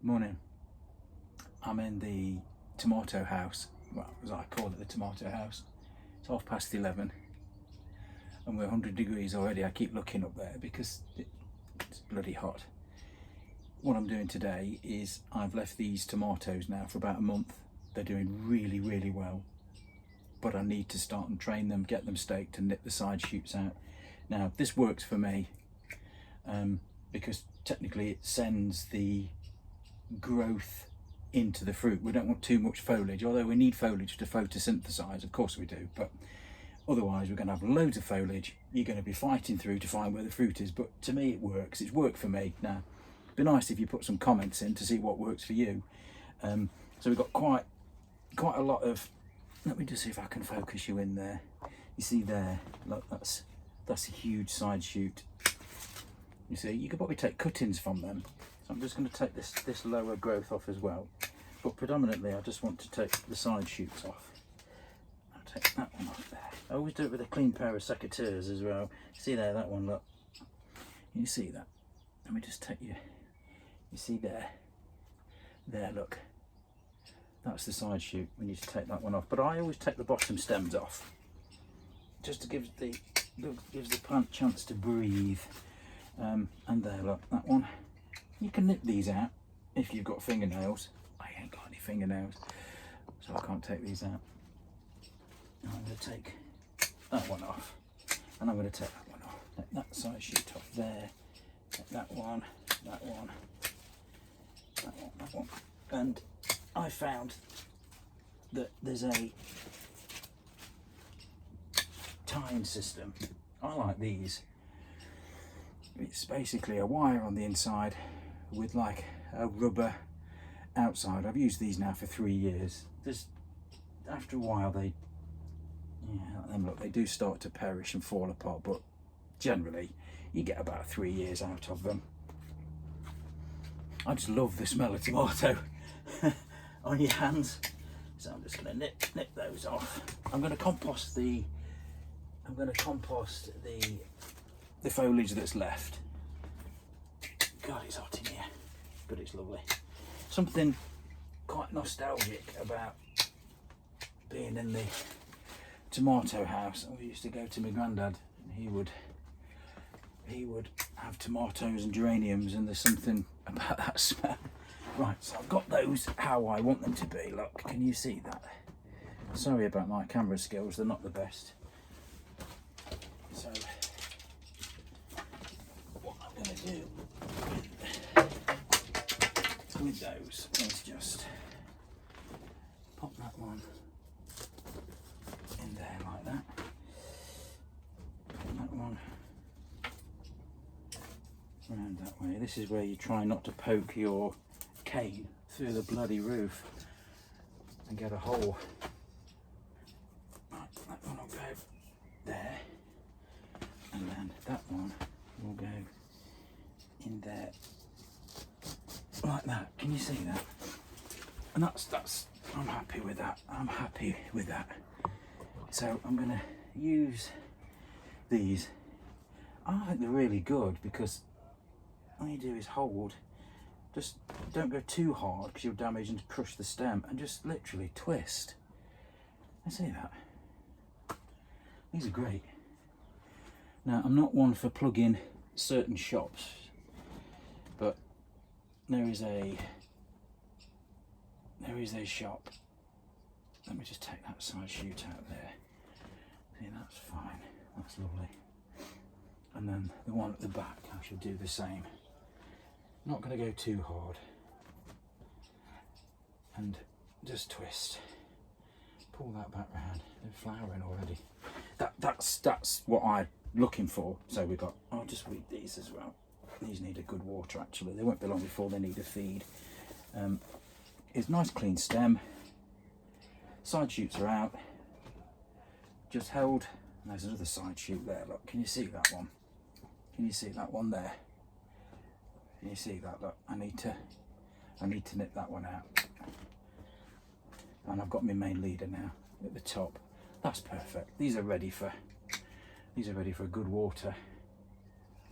Morning. I'm in the tomato house, well, as I call it, the tomato house. It's 11:30 and we're 100 degrees already. I keep looking up there because it's bloody hot. What I'm doing today is I've left these tomatoes now for about a month. They're doing really, really well, but I need to start and train them, get them staked and nip the side shoots out. Now this works for me because technically it sends the growth into the fruit. We don't want too much foliage, although we need foliage to photosynthesize, of course we do, but otherwise we're going to have loads of foliage. You're going to be fighting through to find where the fruit is, but to me it works. It's worked for me. Now it'd be nice if you put some comments in to see what works for you. So we've got quite a lot of, let me just see if I can focus you in there. You see there, look, that's a huge side shoot. You see, you could probably take cuttings from them. So I'm just going to take this lower growth off as well, but predominantly I just want to take the side shoots off. I'll take that one off there. I always do it with a clean pair of secateurs as well. See there, that one, look. You see that? Let me just take you see there, look. That's the side shoot. We need to take that one off, but I always take the bottom stems off, just to give gives the plant chance to breathe. And there, look, that one. You can nip these out if you've got fingernails. I ain't got any fingernails, so I can't take these out. I'm going to take that one off, and I'm going to take that one off. Take that side shoot off there. Take that one, that one, that one, that one. And I found that there's a tying system. I like these. It's basically a wire on the inside with like a rubber outside. I've used these now for 3 years. After a while they do start to perish and fall apart, but generally you get about 3 years out of them. I just love the smell of tomato on your hands, so I'm just going to nip those off. I'm going to compost the foliage that's left. God, it's hot in here, but it's lovely. Something quite nostalgic about being in the tomato house. We used to go to my granddad, and he would have tomatoes and geraniums, and there's something about that smell. Right, so I've got those how I want them to be. Look, can you see that? Sorry about my camera skills, they're not the best. So what I'm going to do with those is just pop that one in there like that. Put that one around that way. This is where you try not to poke your cane through the bloody roof and get a hole. Right, that one will go there, and then that one will go in there like that. Can you see that? And that's I'm happy with that. I'm happy with that. So I'm going to use these. I think they're really good because all you do is hold. Just don't go too hard because you'll damage and crush the stem, and just literally twist. I see that. These are great. Now I'm not one for plugging certain shops, but there is a shop. Let me just take that side shoot out there. See, that's fine. That's lovely. And then the one at the back, I should do the same. Not going to go too hard. And just twist. Pull that back round. They're flowering already. That's what I'm looking for. So we've got, I'll just weed these as well. These need a good water actually. They won't be long before they need a feed. It's nice clean stem. Side shoots are out. Just held. And there's another side shoot there. Look, can you see that one? Can you see that one there? Can you see that? Look, I need to nip that one out. And I've got my main leader now at the top. That's perfect. These are ready for good water.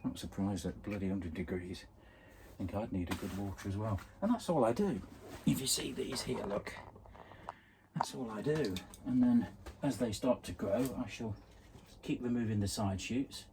Not surprised at bloody 100 degrees. I think I'd need a good water as well. And that's all I do. If you see these here, look, that's all I do. And then as they start to grow, I shall keep removing the side shoots.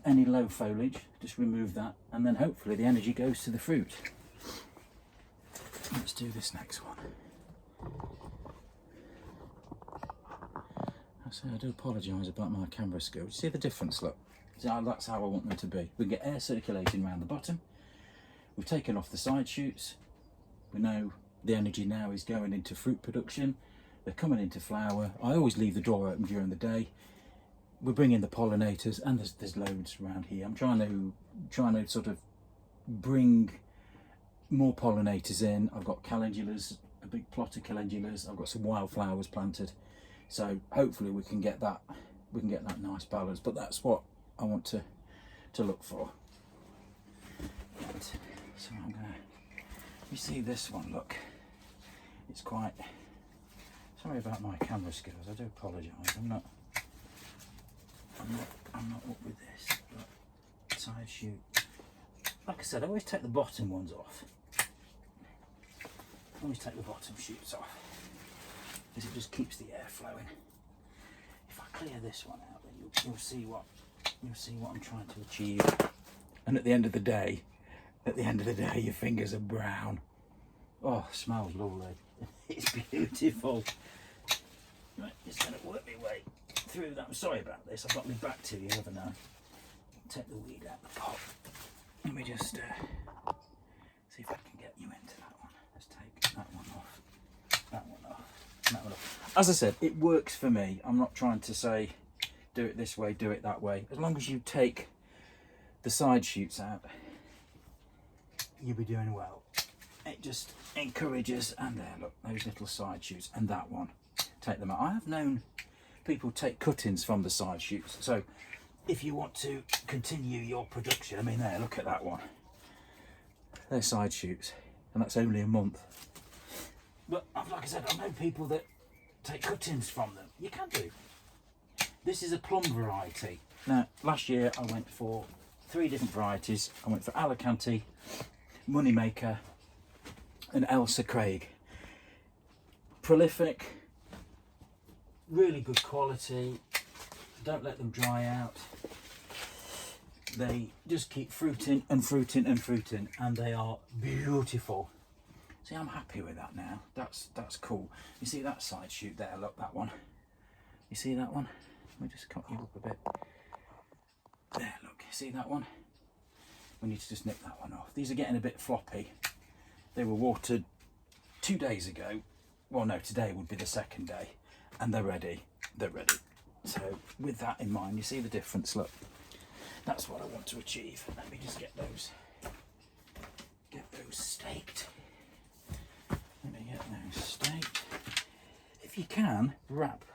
Any low foliage, just remove that, and then hopefully the energy goes to the fruit. Let's do this next one. I do apologise about my camera skills. See the difference, look? That's how I want them to be. We get air circulating around the bottom. We've taken off the side shoots. We know the energy now is going into fruit production. They're coming into flower. I always leave the door open during the day. We're bringing the pollinators, and there's loads around here. I'm trying to sort of bring more pollinators in. I've got calendulas, a big plot of calendulas. I've got some wildflowers planted, so hopefully we can get that nice balance. But that's what I want to look for. And so I'm gonna. You see this one? Look, it's quite. Sorry about my camera skills. I do apologise. I'm not up with this. But side shoot. Like I said, I always take the bottom ones off. I always take the bottom shoots off because it just keeps the air flowing. If I clear this one out, then you'll see what I'm trying to achieve. And at the end of the day, your fingers are brown. Oh, smells lovely. It's beautiful. Right, just going to work my way through that. I'm sorry about this. I've got my back to you, haven't I? Take the weed out of the pot. Let me just see if I can get you into that one. Let's take that one off. That one off. That one off. As I said, it works for me. I'm not trying to say do it this way, do it that way. As long as you take the side shoots out, you'll be doing well. It just encourages, and there, look, those little side shoots, and that one, take them out. I have known people take cuttings from the side shoots, so if you want to continue your production, I mean, there, look at that one. They're side shoots, and that's only a month. But like I said, I know people that take cuttings from them. You can do. This is a plum variety. Now, last year I went for 3 different varieties. I went for Alicante, Moneymaker, and Elsa Craig. Prolific, really good quality. Don't let them dry out. They just keep fruiting and fruiting and fruiting, and they are beautiful. See, I'm happy with that now. That's cool. You see that side shoot there? Look, that one. You see that one? Let me just cut you up a bit. There, look. You see that one? We need to just nip that one off. These are getting a bit floppy. They were watered 2 days ago. Well, no, today would be the second day, and they're ready. They're ready. So with that in mind, you see the difference. Look, that's what I want to achieve. Let me just get those staked. Let me get those staked. If you can, wrap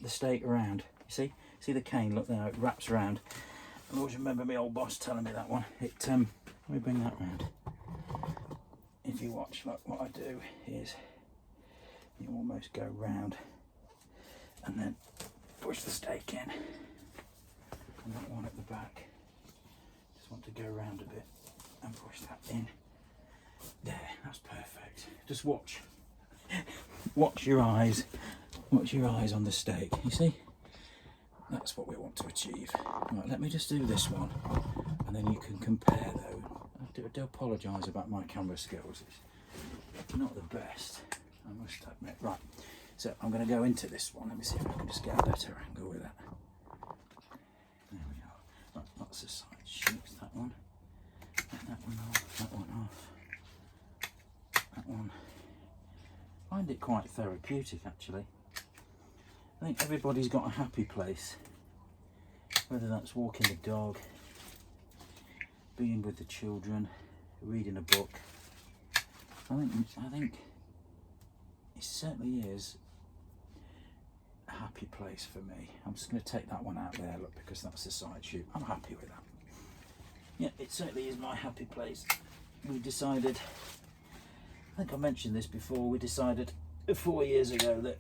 the stake around. You see the cane. Look there, it wraps around. I always remember my old boss telling me that one. Let me bring that round. If you watch, look, what I do is you almost go round and then push the stake in, and that one at the back, just want to go round a bit and push that in. There, that's perfect. Just watch your eyes on the stake. You see, that's what we want to achieve. Right, let me just do this one, and then you can compare those. I do apologise about my camera skills. It's not the best, I must admit. Right. So I'm going to go into this one. Let me see if I can just get a better angle with that. There we are. Lots of side shoots. That one. That one off. That one off. That one. I find it quite therapeutic, actually. I think everybody's got a happy place. Whether that's walking the dog, being with the children, reading a book. I think it certainly is a happy place for me. I'm just going to take that one out there, look, because that's the side shoot. I'm happy with that. Yeah, it certainly is my happy place. We decided, I think I mentioned this before, we decided 4 years ago that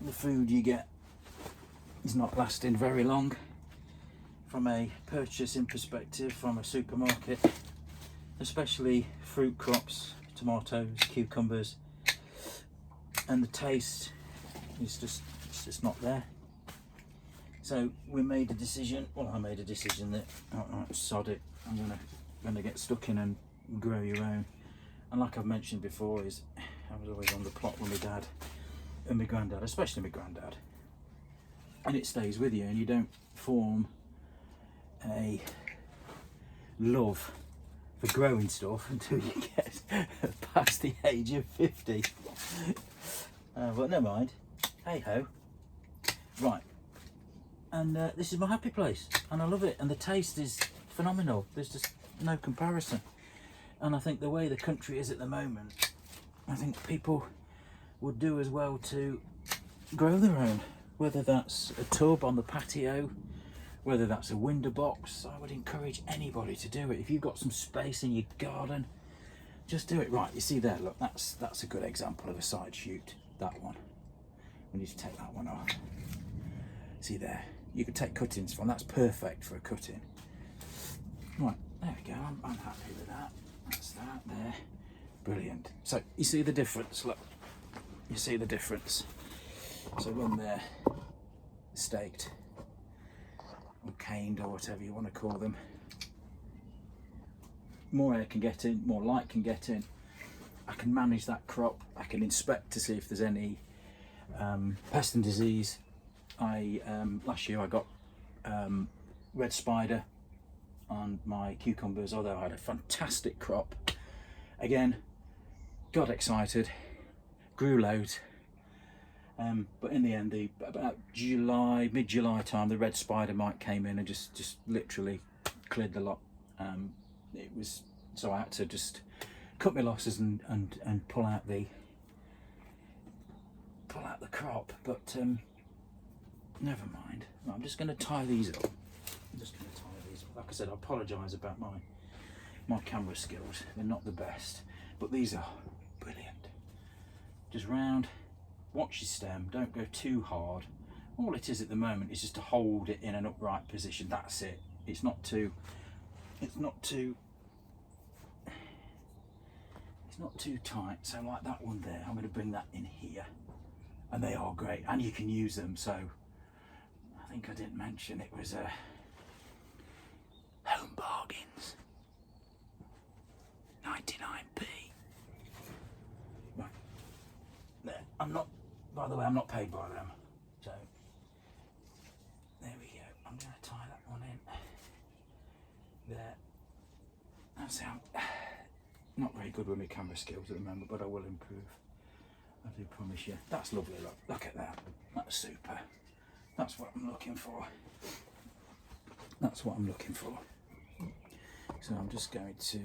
the food you get is not lasting very long. From a purchasing perspective, from a supermarket, especially fruit crops, tomatoes, cucumbers, and the taste is just, it's just not there. So we made a decision, well, I made a decision that, sod it, I'm gonna get stuck in and grow your own. And like I've mentioned before, is I was always on the plot with my dad and my granddad, especially my granddad, and it stays with you, and you don't form a love for growing stuff until you get past the age of 50. But never mind, hey ho. Right, and this is my happy place, and I love it, and the taste is phenomenal. There's just no comparison. And I think the way the country is at the moment, I think people would do as well to grow their own, whether that's a tub on the patio, whether that's a window box. I would encourage anybody to do it. If you've got some space in your garden, just do it. Right, you see there, look, that's a good example of a side shoot, that one. We need to take that one off. See there, you could take cuttings from, that's perfect for a cutting. Right, there we go, I'm happy with that. That's that there, brilliant. So you see the difference, look, you see the difference. So when they're staked or caned or whatever you want to call them, more air can get in, more light can get in. I can manage that crop, I can inspect to see if there's any pest and disease. Last year I got red spider on my cucumbers, although I had a fantastic crop. Again, got excited, grew loads, but in the end, about July, mid-July time, the red spider mite came in and just literally cleared the lot. It was, so I had to just cut my losses and pull out the crop. But never mind. I'm just going to tie these up. Like I said, I apologise about my camera skills. They're not the best, but these are brilliant. Just round, watch your stem, don't go too hard. All it is at the moment is just to hold it in an upright position. That's it. It's not too tight. So like that one there, I'm going to bring that in here, and they are great, and you can use them. So I think I didn't mention it was Home Bargains, 99p. Right, there. I'm not, by the way, I'm not paid by them. So there we go. I'm going to tie that one in there. That's how. Not very good with my camera skills at the moment, but I will improve. I do promise you. That's lovely. Look at that. That's super. That's what I'm looking for. That's what I'm looking for. So I'm just going to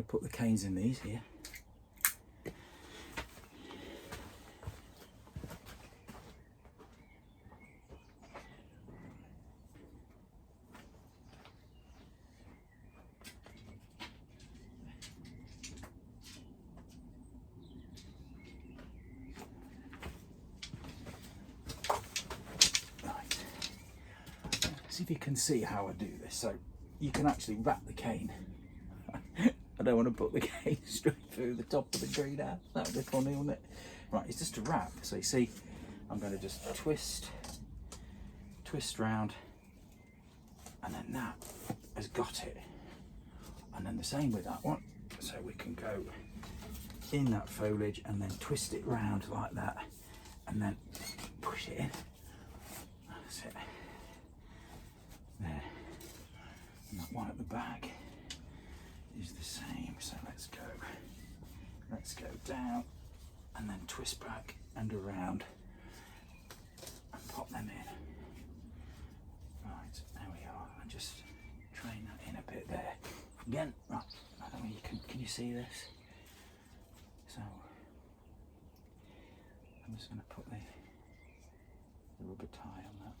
put the canes in these here. See if you can see how I do this. So you can actually wrap the cane. I don't want to put the cane straight through the top of the greenhouse. That would be funny, wouldn't it? Right, it's just a wrap. So you see, I'm going to just twist round, and then that has got it. And then the same with that one. So we can go in that foliage and then twist it round like that, and then push it in. That's it. There, and that one at the back is the same. So let's go down and then twist back and around and pop them in. Right, there we are. And just train that in a bit there. Again, right, I don't know, can you see this? So I'm just going to put the rubber tie on that.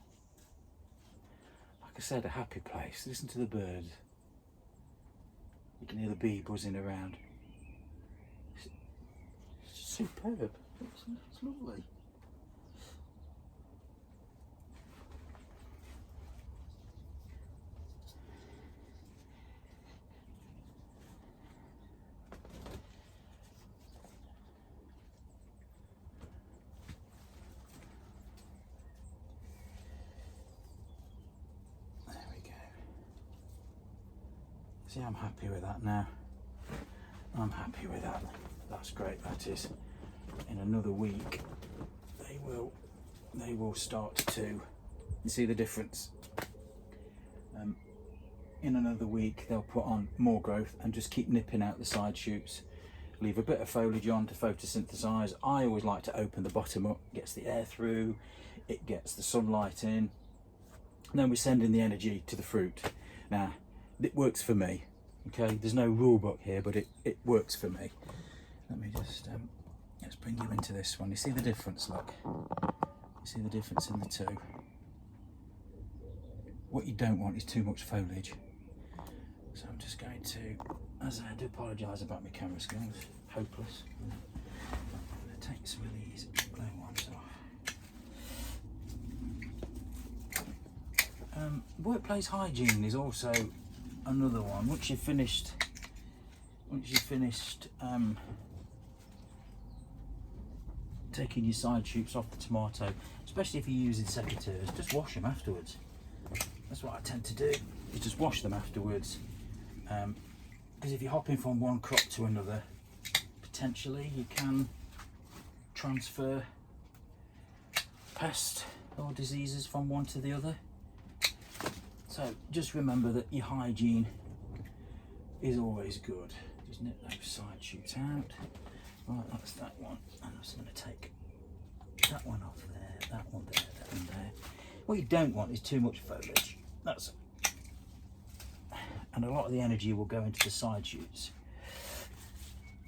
Like I said, a happy place. Listen to the birds. You can hear the bee buzzing around. It's superb. It's lovely. See, I'm happy with that now. I'm happy with that. That's great, that is. In another week, they will start to, you see the difference? In another week, they'll put on more growth and just keep nipping out the side shoots. Leave a bit of foliage on to photosynthesize. I always like to open the bottom up, gets the air through, it gets the sunlight in, and then we send in the energy to the fruit. Now, it works for me, okay? There's no rule book here, but it works for me. Let me just, let's bring you into this one. You see the difference, look? You see the difference in the two? What you don't want is too much foliage. So I'm just going to, as I do apologise about my camera skills, hopeless. I'm going to take some of these blue ones off. Workplace hygiene is also another one. Once you've finished taking your side shoots off the tomato, especially if you're using secateurs, just wash them afterwards. That's what I tend to do, is just wash them afterwards. Because if you're hopping from one crop to another, potentially you can transfer pests or diseases from one to the other. So just remember that your hygiene is always good. Just nip those side shoots out. Right, that's that one. And I'm just going to take that one off there, that one there, that one there. What you don't want is too much foliage. And a lot of the energy will go into the side shoots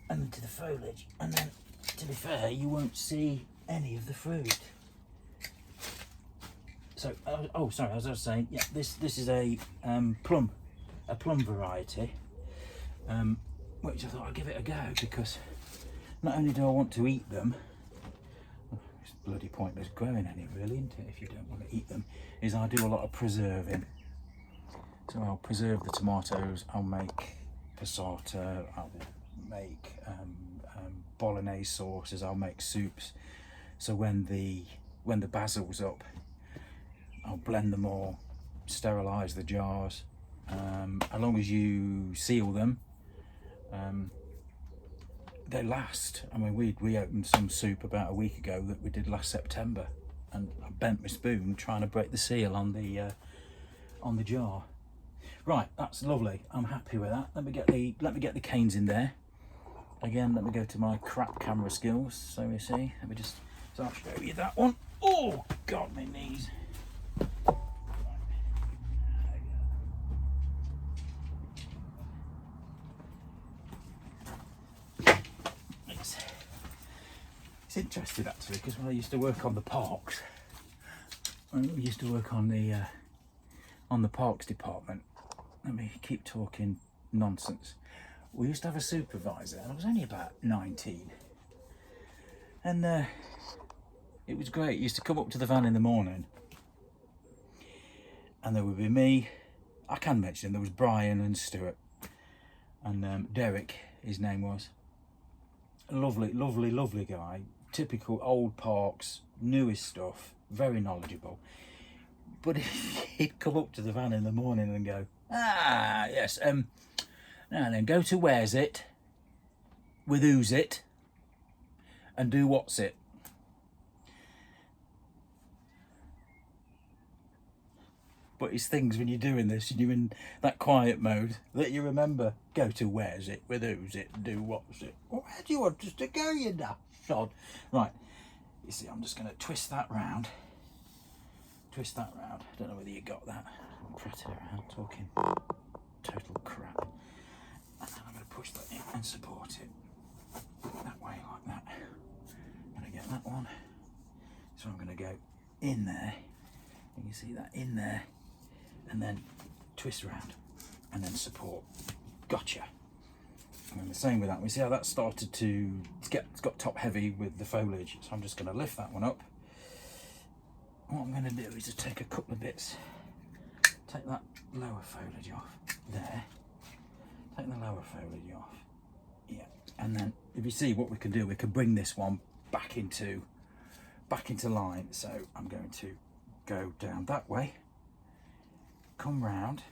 and into the foliage. And then, to be fair, you won't see any of the fruit. So, oh, sorry, as I was saying, yeah, this is a plum variety, which I thought I'd give it a go, because not only do I want to eat them, it's bloody pointless growing any, really, isn't it, if you don't want to eat them, is I do a lot of preserving. So I'll preserve the tomatoes, I'll make passata, I'll make bolognese sauces, I'll make soups. So when the basil's up, I'll blend them all, sterilise the jars. As long as you seal them, they last. I mean, we opened some soup about a week ago that we did last September, and I bent my spoon trying to break the seal on the jar. Right, that's lovely. I'm happy with that. Let me get the canes in there. Again, let me go to my crap camera skills. So you see, so I'll show you that one. Oh God, my knees. It's interesting actually, because when I used to work on the parks, we used to work on the parks department. Let me keep talking nonsense. We used to have a supervisor, and I was only about 19, and it was great. He used to come up to the van in the morning, and there would be me. I can mention there was Brian and Stuart, and Derek, his name was. A lovely guy. Typical old parks, newest stuff, very knowledgeable. But he'd come up to the van in the morning and go, "Ah, yes, now then, go to where's it, with who's it, and do what's it." But it's things when you're doing this and you're in that quiet mode that you remember. Go to where's it, with who's it, and do what's it. Well, where do you want us to go, you daft sod? Right, you see, I'm just going to twist that round. Twist that round. I don't know whether you got that. I'm prattling around, talking total crap. And then I'm going to push that in and support it. That way, like that. I'm going to get that one. So I'm going to go in there. And you see that in there. And then twist around. And then support. Gotcha. And the same with that. We see how that started to it's got top heavy with the foliage. So I'm just going to lift that one up. What I'm going to do is just take a couple of bits, take that lower foliage off there, take the lower foliage off, yeah, and then if you see what we can do, we can bring this one back into line. So I'm going to go down that way, come round,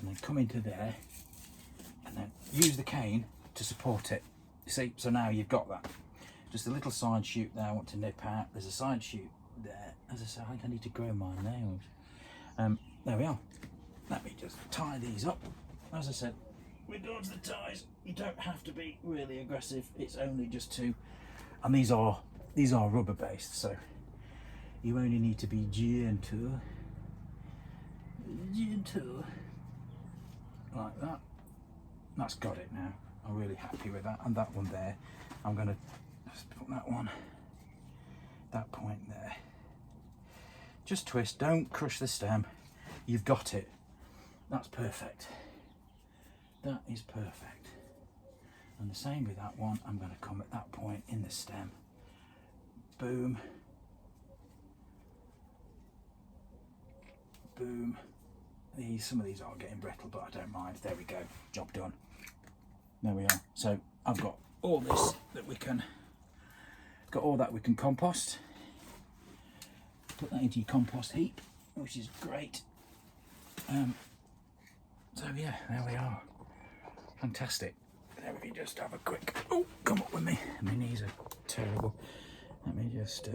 and then come into there and then use the cane to support it. See, so now you've got that. Just a little side shoot there I want to nip out. There's a side shoot there. As I said, I need to grow my nails. There we are. Let me just tie these up. As I said, with regards to the ties, you don't have to be really aggressive. It's only just two, and these are rubber based, so you only need to be gentle, like that. That's got it now. I'm really happy with that. And that one there, I'm gonna just put that point there. Just twist, don't crush the stem. You've got it. That's perfect. That is perfect. And the same with that one. I'm going to come at that point in the stem. Boom. Boom. Some of these are getting brittle, but I don't mind. There we go. Job done. There we are. So I've got all this that we can compost. Put that into your compost heap, which is great. So yeah, there we are. Fantastic. Let me just have a quick, oh, come up with me. My knees are terrible. Let me just